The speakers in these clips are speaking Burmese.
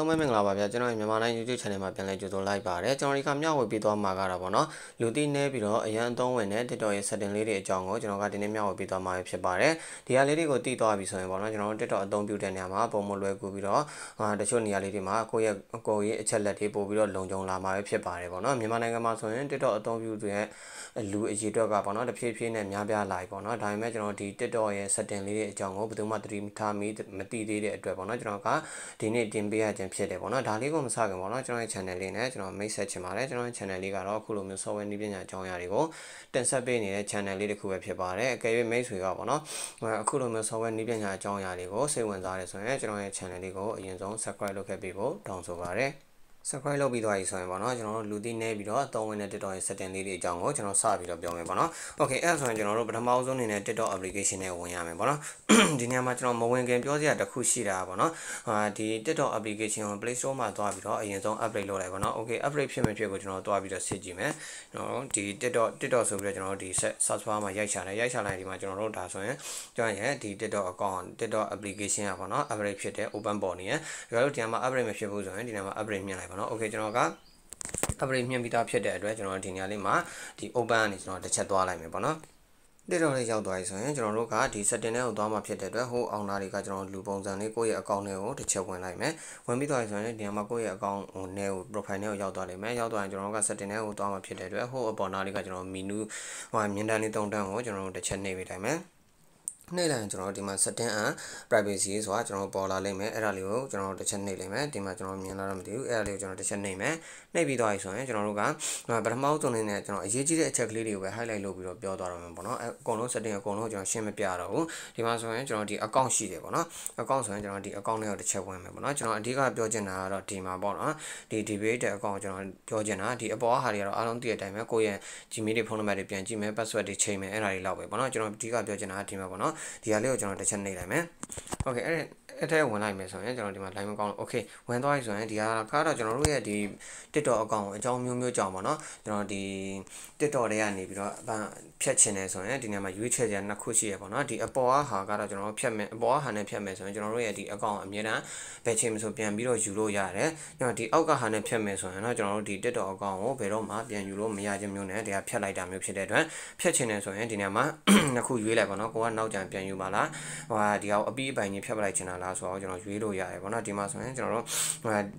မင်္ဂလာပါဗျာကျွန်တော်မြန်မာတိုင်း YouTube channel မှာပြန်လည်ကြိုဆိုလိုက်ပါတယ်ကျွန်တော်ဒီကမျှဝေပေးသွားမှာကတော့ဗောနော်လူသိနေပြီးတော့အရန်အသုံးဝင်တဲ့ TikTok ရဲ့ setting လေးတွေအကြောင်းကိုကျွန်တော်ကဒီနေ့မျှဝေပေးသွားမှာဖြစ်ပါတယ်ဒီဟာလေးတွေကိုသိသွားပြီဆိုရင်ဗောနော်ကျွန်တော်တို့ TikTok အသုံးပြုတဲ့နေရာမှာပုံမလွယ်ကူပြီးတော့တချို့နေရာလေးတွေမှာကိုယ့်ရဲ့အချက်လက်တွေပို့ပြီးတော့လုံခြုံလာမှာဖြစ်ပါတယ်ဗောနော်မြန်မာနိုင်ငံမှာဆိုရင် TikTok အသုံးပြုတဲ့လူအရေးအတွက်ကဗောနော်တဖြည်းဖြည်းနဲ့များပြားလာပြီဗောနော်ဒါပေမဲ့ကျွန်တော်ဒီ TikTok ရဲ့ setting လေးတွေအကြောင်းကိုဘယ်သူမှသတိထားမိမသိသေးတဲ့အတွက်ဗောနော်ကျွန်တော်ကဒီနေ့တင်ပေးရခြင်းဖြစ်တယ်ဗောနော်ဒါလေးကိုမစခင်ဗောနော်ကျွန်တော်ရဲ့ channel လေးနဲ့ကျွန်တော်မိတ်ဆက်ချင်ပါတယ်ကျွန်တော်ရဲ့ channel လေးကတော့အခုလိုမျိုး software နည်းပညာအကြောင်းအရာတွေကိုတင်ဆက်ပေးနေတဲ့ channel လေးတစ်ခုပဲဖြစ်ပါတယ်အကယ်၍မိတ်ဆွေကဗောနော်အခုလိုမျိုး software နည်းပညာအကြောင်းအရာတွေကိုစိတ်ဝင်စားတယ်ဆိုရင်ကျွန်တော်ရဲ့ channel လေးကိုအရင်ဆုံး subscribe လုပ်ခဲ့ပေးဖို့တောင်းဆိုပါတယ်subscribe လုပ်ပြီးသွားပြီဆိုရင်ဗောနော်ကျွန်တော်တို့လူသိနေပြီးတော့အသုံးဝင်တဲ့ TikTok ရဲ့ setting လေးတွေအကြောင်းကိုကျွန်တော်စပြီးတော့ပြောမယ်ဗောနော် Okay အဲ့ဒါဆိုရင်ကျွန်တော်တို့ပထမဆုံးအနေနဲ့ TikTok application နဲ့ဝင်ရမယ်ဗောနော်ဒီနေရာမှာကျွန်တော်မဝင်ခင်ပြောစရာတစ်ခုရှိတာဗောနော်ဒီ TikTok application ကို Play Store မှာသွားပြီးတော့အရင်ဆုံး update လုပ်လိုက်ဗောနော် Okay update ဖြစ်မယ်ဖြစ်ကိုကျွန်တော်သွားပြီးတော့စစ်ကြည့်မယ်ကျွန်တော်ဒီ TikTok ဆိုပြီးတော့ကျွန်တော်တို့ဒီ search bar မှာရိုက်ချလိုက်ဒီမှာကျွန်တော်တို့ဒါဆိုရင်ကျွန်တော်ရဲ့ဒီ TikTok account TikTok application อ่ะဗောနော် update ဖြစ်တဲ့ open ပေါ်နေရဒါကြောင့်ဒီနေရာမှာ update မဖြစ်ဘူးဆိုရင်ဒီနေရာမှာ update မြင်လိုက်ဗောနော် Okay ကျွန်တော်က update မြင်ပြီးသားဖြစ်တဲ့အတွက်ကျွန်တော်ဒီနေရာလေးမှာဒီ open ကနေကျွန်တော်တစ်ချက်သွားလိုက်မယ်ဗောနော်TikTok လေးရောက်သွားပြီဆိုရင်ကျွန်တော်တို့ကဒီ setting တွေကိုသွားမှာဖြစ်တဲ့အတွက်ဟိုအောင်နာတွေကကျွန်တော်လူပုံစံလေးကိုယ့်ရဲ့ account တွေကိုတစ်ချက်ဝင်လိုက်မယ်ဝင်ပြီးသွားပြီဆိုရင်ဒီမှာကိုယ့်ရဲ့ account ဟိုနဲ့ profile နဲ့ရောက်သွားလိမ့်မယ်ရောက်သွားရင်ကျွန်တော်တို့က setting တွေကိုသွားမှာဖြစ်တဲ့အတွက်ဟိုအပေါ်နာလေးကကျွန်တော် menu မြင်တန်းလေး၃တန်းကိုကျွန်တော်တို့တစ်ချက်နှိပ်ပေးလိုက်မယ်နှိပ်လိုက်ရင်ကျွန်တော်ဒီမှာ setting and privacy ဆိုတာကျွန်တော်ပေါ်လာလိမ့်မယ်အဲ့ဒါလေးကိုကျွန်တော်တစ်ချက်နှိပ်လိုက်မယ်ဒီမှာကျွန်တော်မြင်လာတော့မသိဘူးအဲ့ဒါလေးကိုကျွန်တော်တစ်ချက်နှိပ်မယ်နှိပ်ပြီးသွားပြီဆိုရင်ကျွန်တော်တို့ကပထမဆုံးအနေနဲ့ကျွန်တော်အရေးကြီးတဲ့အချက်ကလေးတွေကိုပဲ highlight လုပ်ပြီးတော့ပြောသွားတော့မှာပေါ့နော်အကုန်လုံး setting အကုန်လုံးကျွန်တော်ရှင်းမပြတော့ဘူးဒီမှာဆိုရင်ကျွန်တော်ဒီ account ရှိတယ်ပေါ့နော် account ဆိုရင်ကျွန်တော်ဒီ account လေးကိုတစ်ချက်ဝင်မယ်ပေါ့နော်ကျွန်တော်အဓိကပြောချင်တာကတော့ဒီမှာပေါ့နော်ဒီ debate တဲ့ account ကိုကျွန်တော်ပြောချင်တာဒီအပေါ်ဟာတွေကတော့အားလုံးသိတဲ့အတိုင်းပဲကိုယ့်ရဲ့ Gmail တွေဖုန်းနံပါတ်တွေပြန်ကြည့်မယ် password တွေချိန်မယ်အဲ့ဒါတွေလောက်ပဲပေါ့နော်ကျွန်တော်အဓိကပြောချင်တာဒီမှာပေါ့နော်ဒီဟာလေးကိုကျွန်တော်တစ်ချက်နှိပ်လိုက်မယ် Okay အဲ့ထဲဝင်လိုက်မယ်ဆိုရင်ကျွန်တော်ဒီမှာ line မကောင်းလို့ Okay ဝင်သွားပြီဆိုရင်ဒီဟာကတော့ကျွန်တော်တို့ရဲ့ဒီ TikTok account ကိုအကြောင်းမျိုးမျိုးကြောင်းပေါ့နော်ကျွန်တော်ဒီ TikTok တွေကနေပြီးတော့ဖြတ်ချင်တယ်ဆိုရင်ဒီနေရာမှာရွေးချယ်စရာနှစ်ခုရှိရပေါ့နော်ဒီအပေါ်ဟာကတော့ကျွန်တော်တို့ဖြတ်မယ်အပေါ်ဟာနဲ့ဖြတ်မယ်ဆိုရင်ကျွန်တော်တို့ရဲ့ဒီ account အမြဲတမ်းဘယ်ချိန်မှဆိုပြန်ပြီးတော့ယူလို့ရတယ်ကျွန်တော်ဒီအောက်ကဟာနဲ့ဖြတ်မယ်ဆိုရင်တော့ကျွန်တော်တို့ဒီ TikTok account ကိုဘယ်တော့မှပြန်ယူလို့မရခြင်းမျိုးနဲ့တရားဖြတ်လိုက်တာမျိုးဖြစ်တဲ့အတွက်ဖြတ်ချင်တယ်ဆိုရင်ဒီနေရာမှာနှစ်ခုရွေးလိုက်ပေါ့နော်ကိုကနောက်ကျန်ပြန်ယူပါလားဒီအောင်အပြီးအပိုင်ကြီးဖြတ်ပလိုက်ချင်တာလားဆိုတော့ကျွန်တော်ရွေးလို့ရတယ်ပေါ့နော်ဒီမှာဆိုရင်ကျွန်တော်တို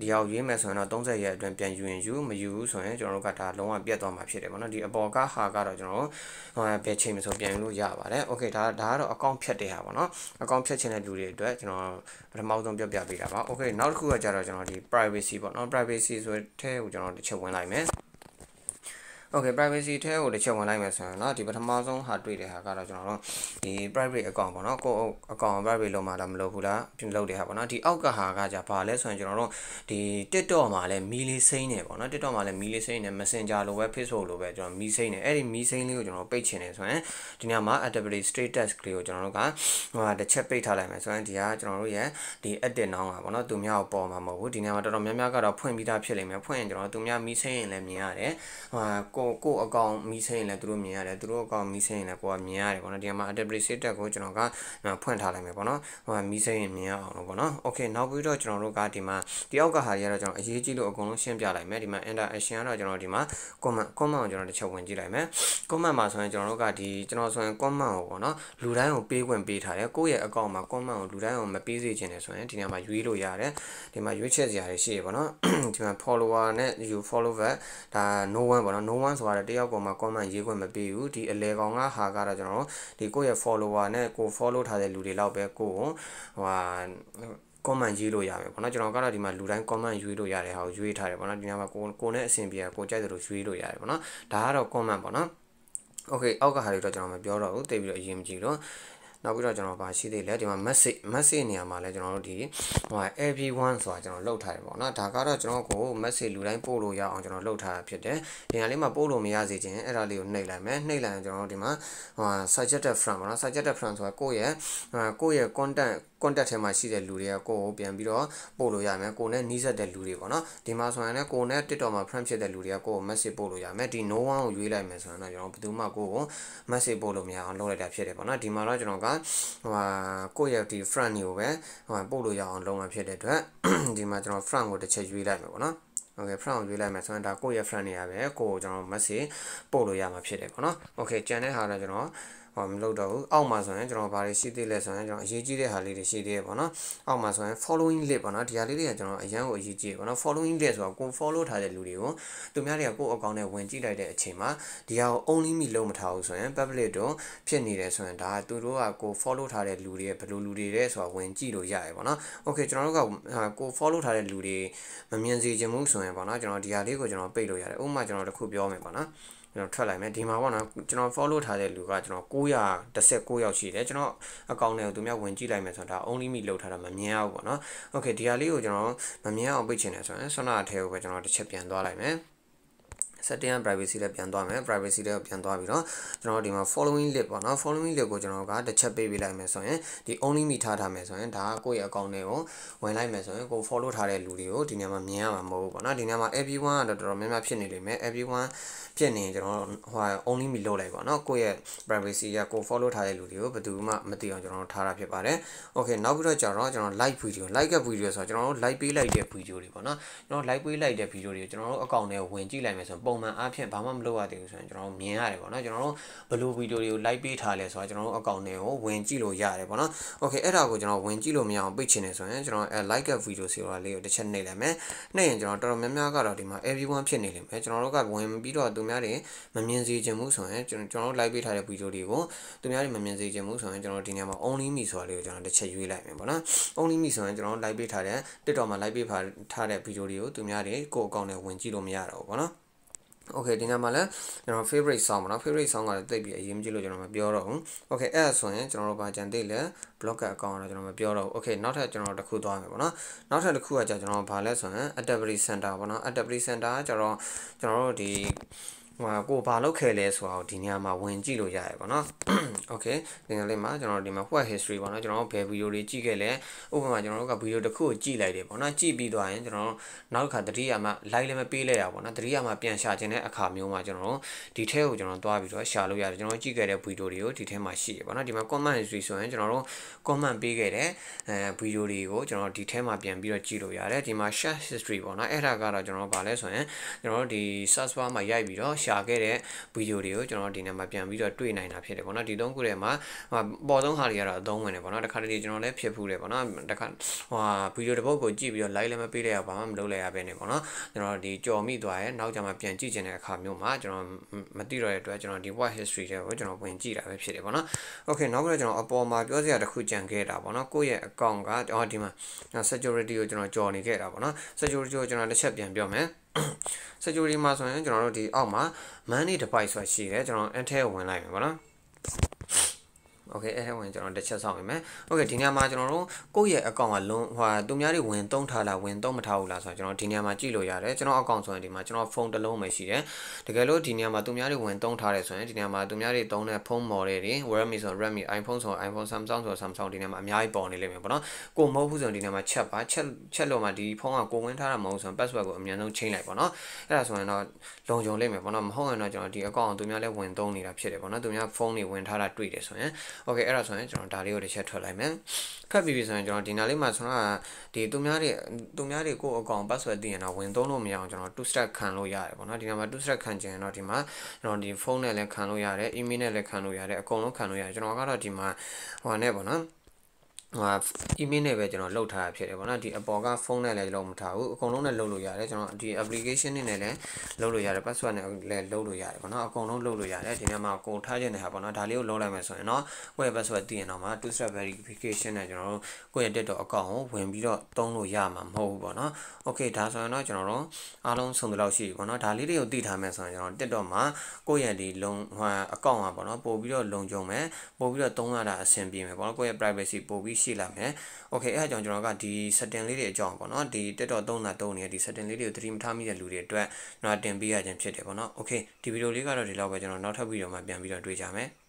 ့ဒီအောင်ရွေးမယ်ဆိုရင်တော့30ရက်အတွင်းပြန်ယူရင်ယူမယူဘူးဆိုရင်ကျွန်တော်တို့ကဒါလုံးဝပြတ်သွားမှာဖြစ်တယ်ပေါ့နော်ဒီအပေါ်ကဟာကတော့ကျွန်တော်တို့ဘယ်ချိန်မှဆိုပြန်ယူလို့ရပါတယ် Okay ဒါကတော့ account ဖြတ်တဲ့ဟာပေါ့နော် account ဖြတ်ချင်တဲ့လူတွေအတွက်ကျွန်တော်ပထမဆုံးပြောပြပေးတာပါ Okay နောက်တစ်ခုကကြတော့ကျွန်တော်ဒီ privacy ပေါ့နော် privacy ဆိုတဲ့ထဲကိုကျွန်တော်တစ်ချက်ဝင်လိုက်မယ်Okay privacy ထဲကိုတစ်ချက်ဝင်လိုက်မယ်ဆိုရင်เนาะဒီပထမဆုံးဟာတွေ့တဲ့ဟာကတော့ကျွန်တော်တို့ဒီ private account ပေါ့เนาะကို account private လုပ်မှလားမလုပ်ဘူးလားပြင်လုပ်တဲ့ဟာပေါ့เนาะဒီအောက်ကဟာကじゃဘာလဲဆိုရင်ကျွန်တော်တို့ဒီ TikTok မှာလည်းမီလေးစိမ့်နေပေါ့เนาะ TikTok မှာလည်းမီလေးစိမ့်နေ Messenger လိုပဲ Facebook လိုပဲကျွန်တော်မီစိမ့်နေအဲ့ဒီမီစိမ့်လေးကိုကျွန်တော်ပိတ်ချင်တယ်ဆိုရင်ဒီနေရာမှာ activity status ကလေးကိုကျွန်တော်တို့ကတစ်ချက်ပိတ်ထားလိုက်မယ်ဆိုရင်ဒီကကျွန်တော်တို့ရဲ့ဒီ active now ကပေါ့เนาะသူများကိုပေါ်မှာမဟုတ်ဘူးဒီနေရာမှာတော်တော်များများကတော့ဖွင့်ပြီးသားဖြစ်လိမ့်မယ်ဖွင့်ရင်ကျွန်တော်သူများမီစိမ့်ရင်လည်းမြင်ရတယ်ကိုအကောင်မီးစိမ်းလည်းသူတို့မြင်ရတယ်သူတို့အကောင်မီးစိမ်းလည်းကိုကမြင်ရတယ်ပေါ့နော်ဒီမှာ activity status ကိုကျွန်တော်ကဖွင့်ထားလိုက်မယ်ပေါ့နော်မီးစိမ်းမြင်ရအောင်လို့ပေါ့နော် Okay နောက်ပြီးတော့ကျွန်တော်တို့ကဒီမှာဒီအောက်ကဟာတွေကတော့ကျွန်တော်အရေးကြီးလို့အကုန်လုံးရှင်းပြလိုက်မယ်ဒီမှာ interaction ကတော့ကျွန်တော်ဒီမှာ comment ကိုကျွန်တော်တစ်ချက်ဝင်ကြည့်လိုက်မယ် comment မှာဆိုရင်ကျွန်တော်တို့ကဒီကျွန်တော်ဆိုရင် comment ကိုပေါ့နော်လူတိုင်းကိုပေးခွင့်ပေးထားတယ်ကိုယ့်ရဲ့အကောင့်မှာ comment ကိုလူတိုင်းကိုမပေးစေချင်တယ်ဆိုရင်ဒီနေရာမှာရွေးလို့ရတယ်ဒီမှာရွေးချက်စရာတွေရှိရပေါ့နော်ဒီမှာ follower နဲ့ you follow back ဒါ no one ပေါ့နော် no one ဆိုတာတယောက်ကောင်မှာ comment ရေးခွင့်မပေးဘူးဒီအလဲကောင်ကဟာကတော့ကျွန်တော်တို့ဒီကိုယ့်ရဲ့ follower နဲ့ကို follow ထားတဲ့လူတွေလောက်ပဲကိုcomment ရေးလို့ရမယ်ပေါ့နော်ကျွန်တော်ကတော့ဒီမှာလူတိုင်း comment ရွေးလို့ရတယ်ဟာကိုရွေးထားတယ်ပေါ့နော်ဒီနေရာမှာကိုနဲ့အဆင်ပြေကိုကြိုက်တယ်လို့ရွေးလို့ရတယ်ပေါ့နော်ဒါကတော့ comment ပေါ့နော် Okay အောက်ကဟာတွေတော့ကျွန်တော်မပြောတော့ဘူးတိတ်ပြီးတော့အရင်မကြည့်တော့နောက်ပြီးတော့ကျွန်တော်ဗာရှိသေးတယ်ဒီမှာ message နေရာမှာလဲကျွန်တော်တို့ဒီeveryone ဆိုတာကျွန်တော်လုပ်ထားတယ်ပေါ့နော်ဒါကတော့ကျွန်တော်ကို message လူတိုင်းပို့လို့ရအောင်ကျွန်တော်လုပ်ထားတာဖြစ်တယ်ဒီနေရာလေးမှာပို့လို့မရစေချင်အဲ့ဒါလေးကိုနှိပ်လိုက်မယ်နှိပ်လိုက်ရင်ကျွန်တော်တို့ဒီမှာsuggested friend ပေါ့နော် suggested friend ဆိုတာကိုယ့်ရဲ့ content contact ထဲမှာရှိတဲ့လူတွေကကိုကိုပြန်ပြီးတော့ပို့လို့ရမယ်ကိုနဲ့နှီးစပ်တဲ့လူတွေပေါ့နော်ဒီမှာဆိုရင်လည်းကိုနဲ့ TikTok မှာ friend ဖြစ်တဲ့လူတွေကကိုကို message ပို့လို့ရမယ်ဒီ no one ကိုရွေးလိုက်မယ်ဆိုရင်တော့ကျွန်တော်ဘယ်သူမှကိုကို message ပို့လို့မရအောင်လုပ်လိုက်တာဖြစ်တယ်ပေါ့နော်ဒီမှာတော့ကျွန်တော်ကကိုရဲ့ဒီ friend တွေကိုပဲပို့လို့ရအောင်လုပ်မှာဖြစ်တဲ့အတွက်ဒီမှာကျွန်တော် friend ကိုတစ်ချက်ရွေးလိုက်မယ်ပေါ့နော်Okay, friend ကိုရွေးလိုက်မယ်ဆိုရင်ဒါကိုရဲ့ friend တွေရပဲကိုကိုကျွန်တော် message ပို့လို့ရမှာဖြစ်တယ်ပေါ့နော် Okay ကျန်တဲ့ဟာတော့ကျွန်တော်မလုပ်တော့ဘူးအောက်မှာဆိုရင်ကျွန်တော်ဘာတွေရှိသေးလဲဆိုရင်ကျွန်တော်အရေးကြီးတဲ့ဟာလေးတွေရှိသေးတယ်ပေါ့နော်အောက်မှာဆိုရင် following list ပေါ့နော်ဒီဟာလေးတွေကကျွန်တော်အရန်ကိုအရေးကြီးတယ်ပေါ့နော် following list ဆိုတာကို follow ထားတဲ့လူတွေကိုသူများတွေကကိုယ့် account နဲ့ဝင်ကြည့်လိုက်တဲ့အချိန်မှာဒီဟာကို only me လုံးမထားဘူးဆိုရင် public တော့ဖြစ်နေတယ်ဆိုရင်ဒါသူတို့ကကို follow ထားတဲ့လူတွေဘယ်လိုလူတွေလဲဆိုတာဝင်ကြည့်လို့ရတယ်ပေါ့နော် Okay ကျွန်တော်တို့ကကို follow ထားတဲ့လူတွေမမြင်စေချင်ဘူးဆိုရင်ပေါ့နော်ကျွန်တော်ဒီဟာလေးကိုကျွန်တော်ပိတ်လို့ရတယ်ဥပမာကျွန်တော်တစ်ခုပြောမယ်ပေါ့နော်ကျွန်တော်ထွက်လိုက်မယ်ဒီမှာပေါ့နော်ကျွန်တော် follow ထားတဲ့လူကကျွန်တော်916ယောက်ရှိတယ်ကျွန်တော် account နဲ့သူများဝင်ကြည့်လိုက်မယ်ဆိုတော့ဒါ only me လောက်ထားတာမမြင်ရဘူးပေါ့နော် Okay ဒီဟာလေးကိုကျွန်တော်မမြင်အောင်ပိတ်ချင်တယ်ဆိုရင်ဆွမ်းနာအထဲကိုပဲကျွန်တော်တစ်ချက်ပြန်သွားလိုက်မယ်setting privacy လည်းပြန်သွားမယ် privacy လည်းပြန်သွားပြီးတော့ကျွန်တော်ဒီမှာ following list ပေါ့နော် following list ကိုကျွန်တော်ကတစ်ချက်ပေးပေးလိုက်မယ်ဆိုရင်ဒီ only me ထားထားမယ်ဆိုရင်ဒါကကိုယ့်ရဲ့ account တွေကိုဝင်လိုက်မယ်ဆိုရင်ကို follow ထားတဲ့လူတွေကိုဒီနေရာမှာမြင်ရမှာမဟုတ်ဘူးပေါ့နော်ဒီနေရာမှာ everyone ကတော့တော်တော်များများဖြစ်နေလိမ့်မယ် everyone ဖြစ်နေကျွန်တော်only me လုပ်လိုက်ပါနော်ကိုယ့်ရဲ့ privacy ကကို follow ထားတဲ့လူတွေကိုဘယ်သူမှမသိအောင်ကျွန်တော်ထားတာဖြစ်ပါတယ် Okay နောက်ပြီးတော့ကျွန်တော် like video like video ဆိုတော့ကျွန်တော်တို့ like ပေးလိုက်တဲ့ video တွေပေါ့နော်ကျွန်တော် like ပေးလိုက်တဲ့ video တွေကိုကျွန်တော်တို့ account တွေကိုဝင်ကြည့်လိုက်မယ်ဆိုရင်ပုံမှန်အားဖြင့်ဘာမှမလုပ်ရသေးဘူးဆိုရင်ကျွန်တော်မြင်ရတယ်ပေါ့နော်ကျွန်တော်တို့ဘယ်လို video တွေကို like ပေးထားလဲဆိုတော့ကျွန်တော်တို့ account တွေကိုဝင်ကြည့်လို့ရတယ်ပေါ့နော် Okay အဲ့ဒါကိုကျွန်တော်ဝင်ကြည့်လို့မရအောင်ပိတ်ချင်တယ်ဆိုရင်ကျွန်တော်like a video ဆိုတာလေးကိုတစ်ချက်နှိပ်လိုက်မယ်နှိပ်ရင်ကျွန်တော်တော်တော်များများကတော့ဒီမှာ everyone ဖြစ်နေလိမ့်မယ်ကျွန်တော်တို့ကဝင်ပြီးတော့သူများတွေမမြင်စေချင်ဘူးဆိုရင်ကျွန်တော်တို့ like ပေးထားတဲ့ video တွေကိုသူများတွေမမြင်စေချင်ဘူးဆိုရင်ကျွန်တော်ဒီနေရာမှာ only me ဆိုတာလေးကိုကျွန်တော်တစ်ချက်ရွေးလိုက်မယ်ပေါ့နော် only me ဆိုရင်ကျွန်တော်တို့ like ပေးထားတဲ့ TikTok မှာ like ပေးထားတဲ့ video တွေကိုသူများတွေကို account နဲ့ဝင်ကြည့်လို့မရတော့ဘူးပေါ့နော် Okay ဒီနေရာမှာလည်းကျွန်တော် favorite song ပေါ့နော် favorite song ကလည်းတိတ်ပြီးအရင်ကြည့်လို့ကျွန်တော်မပြောတော့ဘူး Okay အဲ့ဒါဆိုရင်ကျွန်တော်တို့ဘာကြံသိလဲ blogger account ကတော့ကျွန်တော်မပြောတော့ဘူး Okay နောက်ထပ်ကျွန်တော်တစ်ခုသွားမယ်ပေါ့နော်နောက်ထပ်တစ်ခုကကျွန်တော်ဘာလဲဆိုရင် adaptive center ပေါ့နော် adaptive center ကကျွန်တော်တို့ဒီကိုဘာလုပ်ခဲ့လဲဆိုတော့ဒီနေရာမှာဝင်ကြည့်လို့ရတယ်ပေါ့နော် Okay ဒီနေရာလေးမှာကျွန်တော်ဒီမှာ what history ပေါ့နော်ကျွန်တော်ဘယ်ဗီဒီယိုတွေကြည့်ခဲ့လဲဥပမာကျွန်တော်တို့ကဗီဒီယိုတစ်ခုကိုကြည့်လိုက်တယ်ပေါ့နော်ကြည့်ပြီးသွားရင်ကျွန်တော်နောက်တစ်ခါတတိယမှာ like လည်းမပေးလိုက်ရပါဘူးနော်တတိယမှာပြန်ရှာခြင်းတဲ့အခါမျိုးမှာကျွန်တော်ဒီထဲကိုကျွန်တော်သွားပြီးတော့ရှာလို့ရတယ်ကျွန်တော်ကြည့်ခဲ့တဲ့ဗီဒီယိုတွေကိုဒီထဲမှာရှိတယ်ပေါ့နော်ဒီမှာ comment history ဆိုရင်ကျွန်တော်တို့ comment ပေးခဲ့တဲ့ဗီဒီယိုတွေကိုကျွန်တော်ဒီထဲမှာပြန်ပြီးတော့ကြည့်လို့ရတယ်ဒီမှာ share history ပေါ့နော်အဲ့ဒါကတော့ကျွန်တော်ဗာလဲဆိုရင်ကျွန်တော်တို့ဒီ search bar မှာရိုက်ပြီးတော့ရှာခဲ့တဲ့ဗီဒီယိုတွေကိုကျွန်တော်ဒီနေ့မှာပြန်ပြီးတော့တွေ့နိုင်တာဖြစ်တယ်ပေါ့နော်ဒီသုံးခုထဲမှာပေါ်သုံးဟာတွေကတော့အသုံးဝင်တယ်ပေါ့နော်တခါတလေကျွန်တော်လည်းဖြစ်ဖူးတယ်ပေါ့နော်တခါဗီဒီယိုတစ်ပုဒ်ကိုကြည့်ပြီးတော့ like လည်းမပေးလိုက်ရဘာမှမလုပ်လိုက်ရပဲနေပေါ့နော်ကျွန်တော်ဒီကြော်မိသွားရဲ့နောက်ကျမှပြန်ကြည့်ချင်တဲ့အခါမျိုးမှာကျွန်တော်မသိတော့တဲ့အတွက်ကျွန်တော်ဒီ watch history တွေကိုကျွန်တော်ဝင်ကြည့်တာပဲဖြစ်တယ်ပေါ့နော် Okay နောက်ပြီးတော့ကျွန်တော်အပေါ်မှာပြောစရာတစ်ခုကြံခဲ့တာပေါ့နော်ကိုယ့်ရဲ့ account ကဒီမှာ security ကိုကျွန်တော်ကြော်နေခဲ့တာပေါ့နော် security ကိုကျွန်တော်တစ်ချက်ပြန်ပြောမယ်security မှာဆိုရင်ကျွန်တော်တို့ဒီအောက်မှာ money device ဆိုတာရှိတယ်ကျွန်တော် enter ဝင်လိုက်မယ်ပေါ့နော် Okay အဲ့ဒါဝင်ကျွန်တော်တစ်ချက်စောင့်နေမယ် Okay ဒီနေရာမှာကျွန်တော်တို့ကိုယ့်ရဲ့ account ကလုံးသူများတွေဝင်သုံးထားလားဝင်သုံးမထားဘူးလားဆိုတော့ကျွန်တော်ဒီနေရာမှာကြည့်လို့ရတယ်ကျွန်တော် account ဆိုရင်ဒီမှာကျွန်တော်ဖုန်းတစ်လုံးပဲရှိတယ်တကယ်လို့ဒီနေရာမှာသူများတွေဝင်သုံးထားတယ်ဆိုရင်ဒီနေရာမှာသူများတွေသုံးတဲ့ဖုန်း model တွေ Redmi ဆို Redmi iPhone ဆို iPhone Samsung ဆို Samsung ဒီနေရာမှာအများကြီးပေါ်နေလိမ့်မယ်ပေါ့နော်ကိုမဟုတ်ဘူးဆိုရင်ဒီနေရာမှာချက်လို့မှဒီဖုန်းကကိုဝင်ထားတာမဟုတ်ဆိုရင် password ကိုအမြန်ဆုံးချိန်လိုက်ပေါ့နော်အဲ့ဒါဆိုရင်တော့လုံခြုံလိမ့်မယ်ပေါ့နော်မဟုတ်ရင်တော့ကျွန်တော်ဒီ account ကိုသူများလည်းဝင်သုံးနေတာဖြစ်တယ်ပေါ့နော်သူများဖုန်းတွေဝင်ထားတာတွေ့တယ်ဆိုရင် Okay အဲ့ဒါဆိုရင်ကျွန်တော်ဒါလေးကိုတစ်ချက်ထွက်လိုက်မယ်ခက်ပြီးပြီဆိုရင်ကျွန်တော်ဒီနားလေးမှာကျွန်တော်ကဒီသူများတွေကိုအကောင့် password သိရင်တော့ဝင်သုံးလို့မရအောင်ကျွန်တော် two step ခံလို့ရတယ်ပေါ့နော်ဒီနားမှာ two step ခံချင်ရင်တော့ဒီမှာကျွန်တော်ဒီဖုန်းနဲ့လည်းခံလို့ရတယ် email နဲ့လည်းခံလို့ရတယ်အကုန်လုံးခံလို့ရတယ်ကျွန်တော်ကတော့ဒီမှာနဲ့ပေါ့နော်email နဲ့ပဲကျွန်တော်လုပ်ထားတာဖြစ်တယ်ပေါ့နော်ဒီအပေါ်ကဖုန်းနဲ့လည်းလုပ်မထားဘူးအကုန်လုံးနဲ့လုပ်လို့ရတယ်ကျွန်တော်ဒီ application နဲ့လည်းလုပ်လို့ရတယ် password နဲ့လည်းလုပ်လို့ရတယ်ပေါ့နော်အကုန်လုံးလုပ်လို့ရတယ်ဒီနေ့မှာကိုထားခြင်းတဲ့ဟာပေါ့နော်ဒါလေးကိုလုပ်လိုက်မယ်ဆိုရင်တော့ကိုယ့်ရဲ့ password သိရင်တော့မှ two step verification နဲ့ကျွန်တော်တို့ကိုယ့်ရဲ့ TikTok account ကိုဝင်ပြီးတော့သုံးလို့ရမှာမဟုတ်ဘူးပေါ့နော် Okay ဒါဆိုရင်တော့ကျွန်တော်တို့အားလုံးဆုံးသလောက်ရှိပြီပေါ့နော်ဒါလေးတွေကိုသိထားမယ်ဆိုရင်ကျွန်တော် TikTok မှာကိုယ့်ရဲ့ဒီလုံaccount ကပေါ့နော်ပို့ပြီးတော့လုံခြုံမယ်ပို့ပြီးတော့သုံးရတာအဆင်ပြေမယ်ပေါ့နော်ကိုယ့်ရဲ့ privacy ပို့ပြီးရှိလာမယ် Okay အဲ့အကြောင်းကျွန်တော်ကဒီ setting လေးတွေအကြောင်းပေါ့နော်ဒီ TikTok သုံးနေတဲ့ဒီ setting လေးတွေကိုသတိမထားမိတဲ့လူတွေအတွက်ကျွန်တော်တင်ပေးရခြင်းဖြစ်တယ်ပေါ့နော် Okay ဒီဗီဒီယိုလေးကတော့ဒီလောက်ပဲကျွန်တော်နောက်ထပ်ဗီဒီယိုမှာပြန်ပြီးတော့တွေ့ကြမယ်